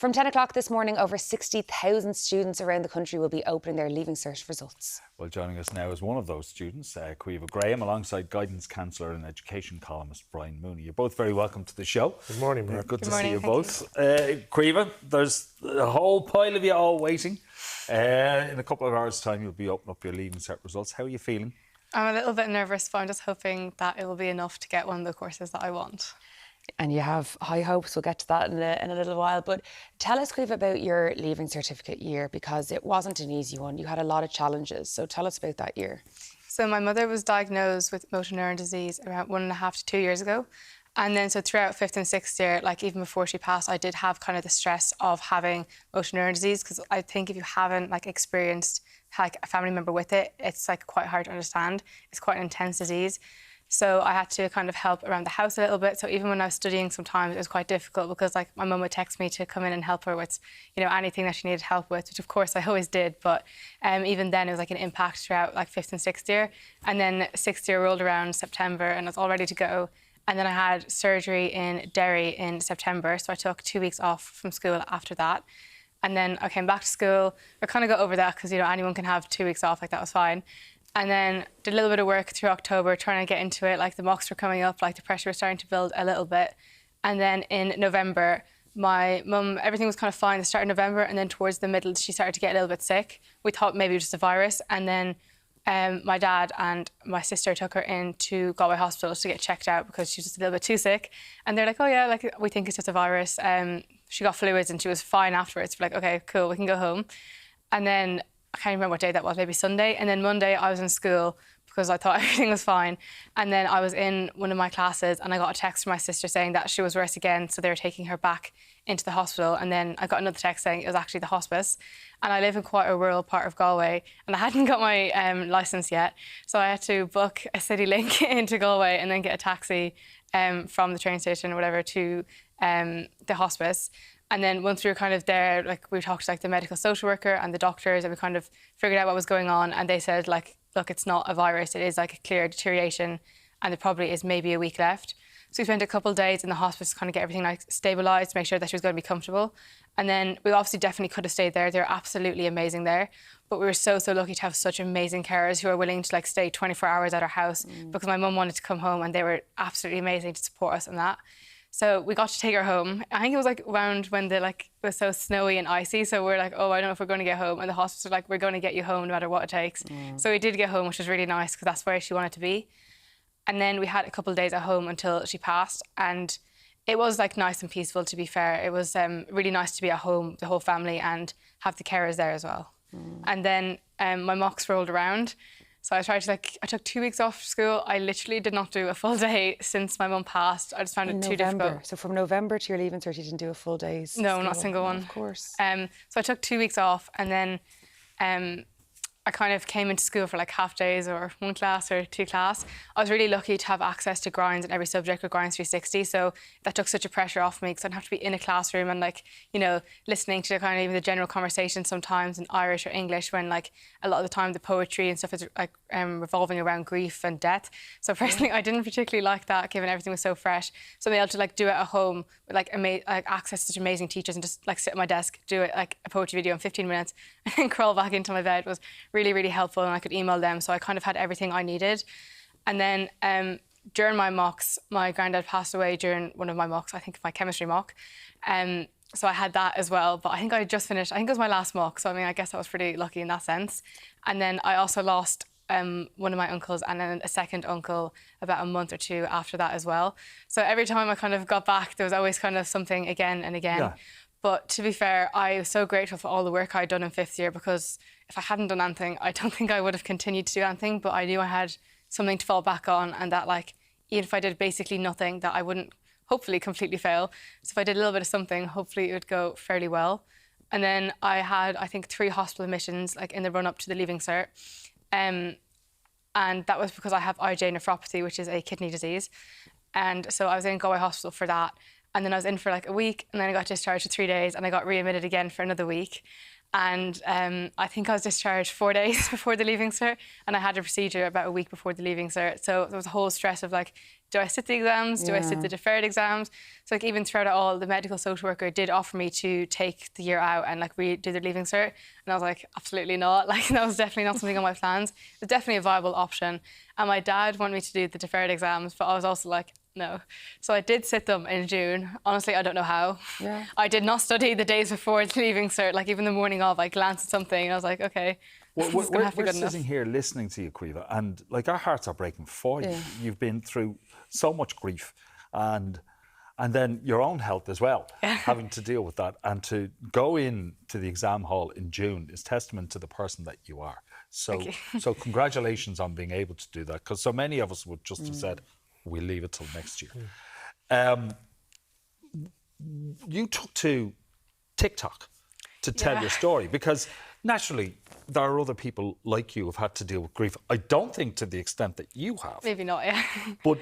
From 10 o'clock this morning, over 60,000 students around the country will be opening their Leaving Cert results. Well, joining us now is one of those students, Caoimhe Graham, alongside guidance counsellor and education columnist Brian Mooney. You're both very welcome to the show. Good morning, Brian. Good to see you both. Caoimhe, there's a whole pile of you all waiting. In a couple of hours' time, you'll be opening up your Leaving Cert results. How are you feeling? I'm a little bit nervous, but I'm just hoping that it will be enough to get one of the courses that I want. And you have high hopes. We'll get to that in a little while. But tell us, Caoimhe, about your Leaving Certificate year, because it wasn't an easy one. You had a lot of challenges. So tell us about that year. So my mother was diagnosed with motor neuron disease around 1.5 to 2 years ago. And then so throughout 5th and 6th year, like even before she passed, I did have kind of the stress of having motor neuron disease, because I think if you haven't experienced like a family member with it, it's like quite hard to understand. It's quite an intense disease. So I had to kind of help around the house a little bit. So even when I was studying, sometimes it was quite difficult because like my mum would text me to come in and help her with, you know, anything that she needed help with, which of course I always did. But even then it was like an impact throughout like 5th and 6th year. And then 6th year rolled around September and I was all ready to go. And then I had surgery in Derry in September. So I took 2 weeks off from school after that. And then I came back to school. I kind of got over that because, you know, anyone can have 2 weeks off, like that was fine. And then did a little bit of work through October, trying to get into it. Like the mocks were coming up, like the pressure was starting to build a little bit. And then in November, my mum, everything was kind of fine at the start of November. And then towards the middle, she started to get a little bit sick. We thought maybe it was just a virus. And then my dad and my sister took her into Galway Hospital to get checked out because she was just a little bit too sick. And they're like, oh yeah, like we think it's just a virus. She got fluids and she was fine afterwards. We're like, okay, cool, we can go home. And then I can't remember what day that was, maybe Sunday. And then Monday I was in school because I thought everything was fine. And then I was in one of my classes and I got a text from my sister saying that she was worse again. So they were taking her back into the hospital. And then I got another text saying it was actually the hospice. And I live in quite a rural part of Galway and I hadn't got my licence yet. So I had to book a city link into Galway and then get a taxi from the train station or whatever to the hospice. And then once we were kind of there, like we talked to like the medical social worker and the doctors and we kind of figured out what was going on. And they said like, look, it's not a virus. It is like a clear deterioration and there probably is maybe a week left. So we spent a couple of days in the hospice to kind of get everything like stabilised, to make sure that she was going to be comfortable. And then we obviously definitely could have stayed there. They're absolutely amazing there. But we were so lucky to have such amazing carers who are willing to like stay 24 hours at our house because my mum wanted to come home and they were absolutely amazing to support us in that. So we got to take her home. I think it was like around when it was so snowy and icy. So we're like, oh, I don't know if we're going to get home. And the hospital was like, we're going to get you home no matter what it takes. So we did get home, which was really nice because that's where she wanted to be. And then we had a couple of days at home until she passed. And it was like nice and peaceful, to be fair. It was really nice to be at home, the whole family, and have the carers there as well. And then my mocks rolled around. So I took 2 weeks off school. I literally did not do a full day since my mum passed. I just found it too difficult. So from November to your Leaving Cert, you didn't do a full day's No, school? not a single one. Of course. So I took 2 weeks off and then I kind of came into school for like half days or one class or two class. I was really lucky to have access to grinds in every subject with Grinds 360. So that took such a pressure off me because I'd have to be in a classroom and like, you know, listening to kind of even the general conversation sometimes in Irish or English when like a lot of the time the poetry and stuff is like revolving around grief and death. So personally, I didn't particularly like that given everything was so fresh. So being able to like do it at home with like access to such amazing teachers and just like sit at my desk, do it like a poetry video in 15 minutes and then crawl back into my bed was really helpful, and I could email them, so I kind of had everything I needed. And then during my mocks, my granddad passed away during one of my mocks, I think my chemistry mock. So I had that as well, but I think I just finished, I think it was my last mock, so I mean, I guess I was pretty lucky in that sense. And then I also lost one of my uncles and then a second uncle about a month or two after that as well. So every time I kind of got back, there was always kind of something again and again. Yeah. But to be fair, I was so grateful for all the work I'd done in 5th year because if I hadn't done anything, I don't think I would have continued to do anything, but I knew I had something to fall back on and that like, even if I did basically nothing, that I wouldn't hopefully completely fail. So if I did a little bit of something, hopefully it would go fairly well. And then I had, I think, 3 hospital admissions like in the run up to the Leaving Cert. And that was because I have IgA nephropathy, which is a kidney disease. And so I was in Galway Hospital for that. And then I was in for like a week and then I got discharged for 3 days and I got readmitted again for another week. And I think I was discharged 4 days before the Leaving Cert and I had a procedure about a week before the Leaving Cert. So there was a whole stress of like do I sit the exams? Do I sit Yeah. the deferred exams? So like even throughout it all, the medical social worker did offer me to take the year out and like redo the leaving cert. And I was like, absolutely not. Like that was definitely not something on my plans. It was definitely a viable option. And my dad wanted me to do the deferred exams, but I was also like, no. So I did sit them in June. Honestly, I don't know how. Yeah. I did not study the days before the leaving cert. Like even the morning of, I glanced at something and I was like, okay, this is going to have to be We're good enough. sitting here listening to you, Caoimhe, and like our hearts are breaking for you. Yeah. You've been through so much grief, and then your own health as well, having to deal with that, and to go in to the exam hall in June is testament to the person that you are. So, so congratulations on being able to do that, because so many of us would just have said, we'll leave it till next year. You took to TikTok to tell your story, because naturally there are other people like you who've had to deal with grief. I don't think to the extent that you have. Maybe not, yeah. But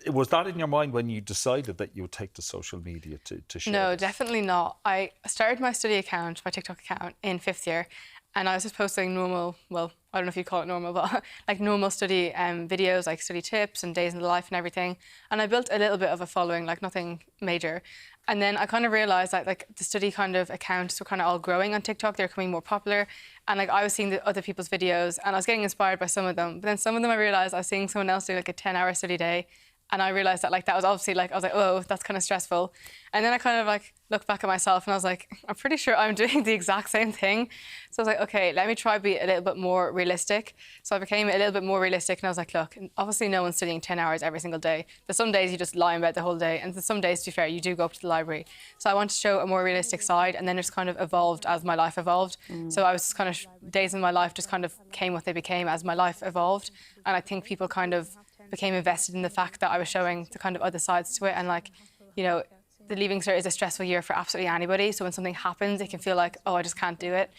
was that in your mind when you decided that you would take to social media to share? No, this? definitely not. I started my study account, my TikTok account, in 5th year, and I was just posting normal, well, I don't know if you call it normal, but like normal study videos, like study tips and days in the life and everything. And I built a little bit of a following, like nothing major. And then I kind of realised that like the study kind of accounts were kind of all growing on TikTok. They're becoming more popular. And like I was seeing the other people's videos and I was getting inspired by some of them. But then some of them I realised I was seeing someone else do like a 10-hour study day. And I realised that like that was obviously like, I was like, oh, that's kind of stressful. And then I kind of like looked back at myself and I was like, I'm pretty sure I'm doing the exact same thing. So I was like, okay, let me try be a little bit more realistic. So I became a little bit more realistic and I was like, look, obviously no one's studying 10 hours every single day. There's some days you just lie in bed the whole day, and some days, to be fair, you do go up to the library. So I wanted to show a more realistic side, and then it's kind of evolved as my life evolved. So I was kind of, days in my life just kind of came what they became as my life evolved. And I think people kind of became invested in the fact that I was showing the kind of other sides to it. And like, you know, the leaving cert is a stressful year for absolutely anybody. So when something happens, it can feel like, oh, I just can't do it.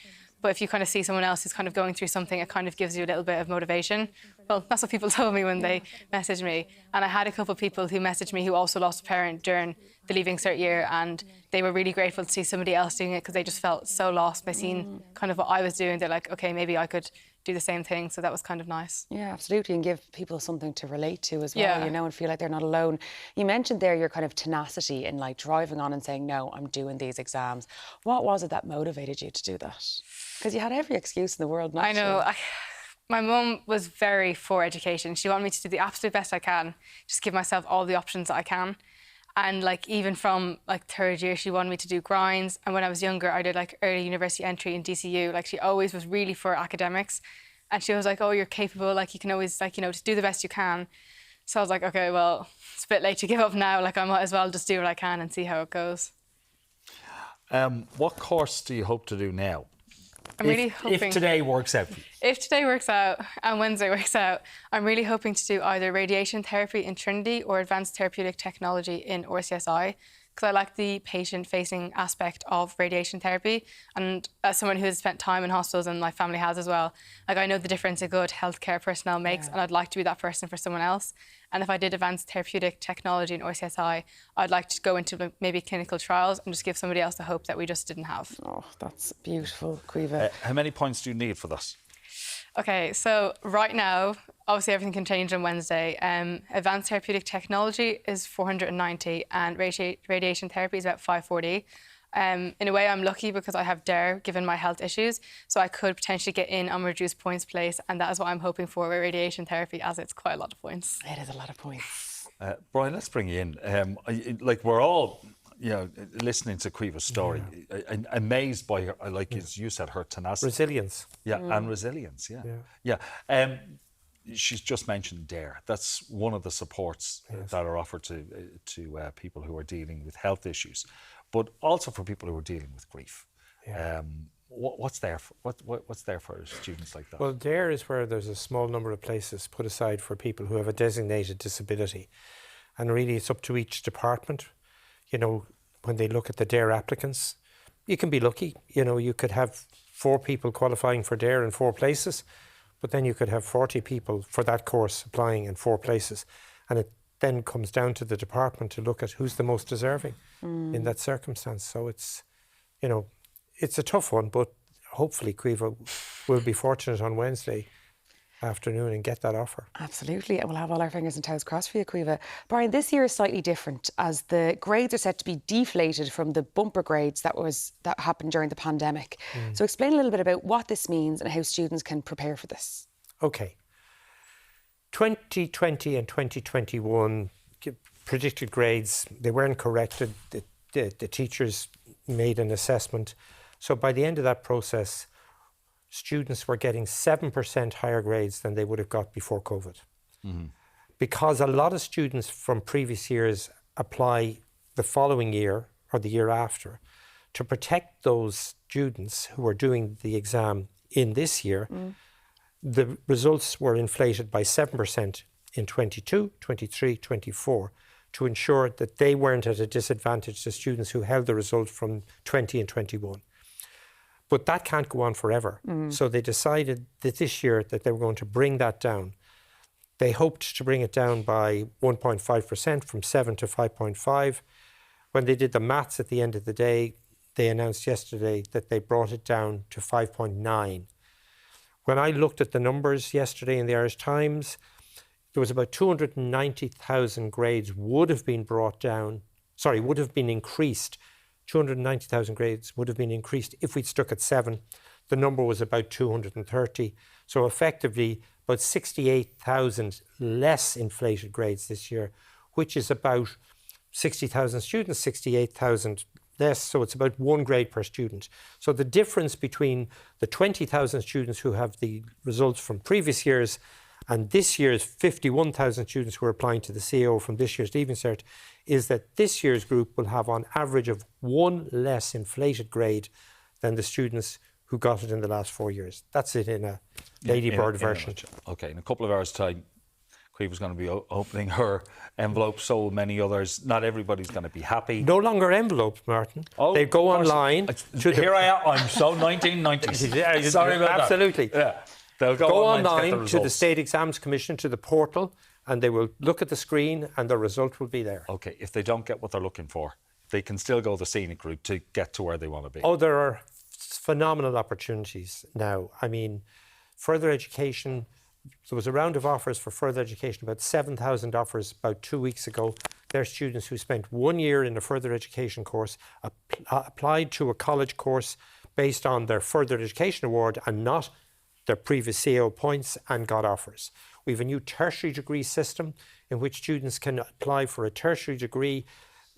But if you kind of see someone else who's kind of going through something, it kind of gives you a little bit of motivation. Well, that's what people told me when they messaged me. And I had a couple of people who messaged me who also lost a parent during the leaving cert year, and they were really grateful to see somebody else doing it because they just felt so lost by seeing kind of what I was doing. They're like, okay, maybe I could do the same thing. So that was kind of nice. Yeah, absolutely. And give people something to relate to as well, Yeah. you know, and feel like they're not alone. You mentioned there your kind of tenacity in like driving on and saying, no, I'm doing these exams. What was it that motivated you to do that? Because you had every excuse in the world not to. I know. My mum was very for education. She wanted me to do the absolute best I can, just give myself all the options that I can. And like even from like 3rd year, she wanted me to do grinds. And when I was younger, I did like early university entry in DCU. Like she always was really for academics. And she was like, oh, you're capable. Like you can always like, you know, just do the best you can. So I was like, okay, well, it's a bit late to give up now. Like I might as well just do what I can and see how it goes. What course do you hope to do now? I'm really hoping... If today works out for you. If today works out and Wednesday works out, I'm really hoping to do either radiation therapy in Trinity or advanced therapeutic technology in RCSI, because I like the patient-facing aspect of radiation therapy. And as someone who has spent time in hospitals, and my family has as well, like I know the difference a good healthcare personnel makes, and I'd like to be that person for someone else. And if I did advanced therapeutic technology in RCSI, I'd like to go into maybe clinical trials and just give somebody else the hope that we just didn't have. Oh, that's beautiful, Caoimhe. How many points do you need for that? Okay, so right now, obviously everything can change on Wednesday. Advanced therapeutic technology is 490 and radiation therapy is about 540. In a way, I'm lucky because I have DARE, given my health issues, so I could potentially get in on reduced points place, and that is what I'm hoping for with radiation therapy, as it's quite a lot of points. It is a lot of points. Brian, let's bring you in. Like we're all, you know, listening to Caoimhe's story, amazed by her, like as you said, her tenacity. Resilience. Yeah, and resilience, yeah. She's just mentioned DARE. That's one of the supports that are offered to people who are dealing with health issues, but also for people who are dealing with grief. Yeah. What's there for students like that? Well, DARE is where there's a small number of places put aside for people who have a designated disability. And really it's up to each department. You know, when they look at the DARE applicants, you can be lucky. You know, you could have 4 people qualifying for DARE in 4 places, but then you could have 40 people for that course applying in 4 places. And it then comes down to the department to look at who's the most deserving in that circumstance. So it's, you know, it's a tough one, but hopefully Caoimhe will be fortunate on Wednesday afternoon and get that offer. Absolutely, and we'll have all our fingers and toes crossed for you, Caoimhe. Brian, this year is slightly different as the grades are set to be deflated from the bumper grades that happened during the pandemic. So explain a little bit about what this means and how students can prepare for this. Okay. 2020 and 2021 predicted grades, they weren't corrected. The teachers made an assessment. So by the end of that process, students were getting 7% higher grades than they would have got before COVID. Because a lot of students from previous years apply the following year or the year after. To protect those students who are doing the exam in this year, the results were inflated by 7% in 22, 23, 24 to ensure that they weren't at a disadvantage to students who held the result from 20 and 21. But that can't go on forever. So they decided that this year that they were going to bring that down. They hoped to bring it down by 1.5% from 7 to 5.5. When they did the maths at the end of the day, they announced yesterday that they brought it down to 5.9. When I looked at the numbers yesterday in the Irish Times, there was about 290,000 grades would have been increased. 290,000 grades would have been increased if we'd stuck at 7. The number was about 230. So effectively, about 68,000 less inflated grades this year, which is about 60,000 students, 68,000 less. So it's about 1 grade per student. So the difference between the 20,000 students who have the results from previous years and this year's 51,000 students who are applying to the CO from this year's Leaving Cert is that this year's group will have on average of 1 less inflated grade than the students who got it in the last 4 years. That's it in a ladybird version. Okay, in a couple of hours' time, Caoimhe's going to be opening her envelope, so many others. Not everybody's going to be happy. No longer envelopes, Martin. Oh, they go online. Here I am. I'm so 1990s. Sorry about Absolutely. that. Yeah. They'll go online to the State Exams Commission, to the portal, and they will look at the screen and the result will be there. Okay, if they don't get what they're looking for, they can still go the scenic route to get to where they want to be. Oh, there are phenomenal opportunities now. I mean, further education, there was a round of offers for further education, about 7,000 offers about 2 weeks ago. They're students who spent 1 year in a further education course, applied to a college course based on their further education award and not their previous CO points, and got offers. We have a new tertiary degree system in which students can apply for a tertiary degree.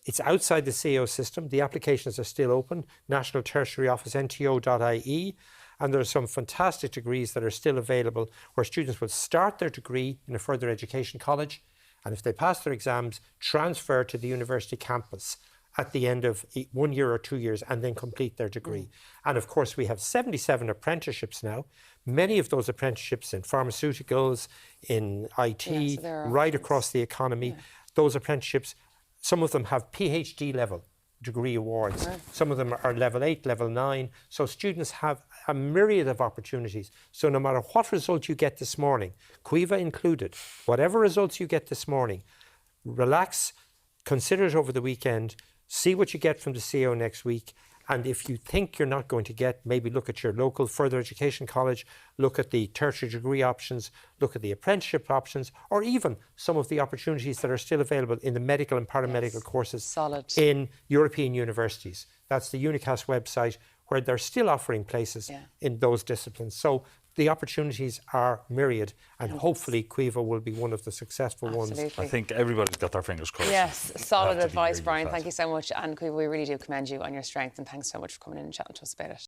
It's outside the CO system. The applications are still open. National Tertiary Office, nto.ie. And there are some fantastic degrees that are still available where students will start their degree in a further education college, and if they pass their exams, transfer to the university campus at the end of 1 year or 2 years and then complete their degree. And of course, we have 77 apprenticeships now. Many of those apprenticeships in pharmaceuticals, in IT, right across the economy. Those apprenticeships, some of them have PhD level degree awards. Some of them are level 8, level 9. So students have a myriad of opportunities. So no matter what result you get this morning, Caoimhe included, whatever results you get this morning, relax, consider it over the weekend, see what you get from the CO next week. And if you think you're not going to get, maybe look at your local further education college, look at the tertiary degree options, look at the apprenticeship options, or even some of the opportunities that are still available in the medical and paramedical courses in European universities. That's the UNICAS website, where they're still offering places in those disciplines. So the opportunities are myriad, and hopefully Caoimhe will be one of the successful ones. I think everybody's got their fingers crossed. Yes, solid advice, Brian. Thank you so much. And Caoimhe, we really do commend you on your strength, and thanks so much for coming in and chatting to us about it.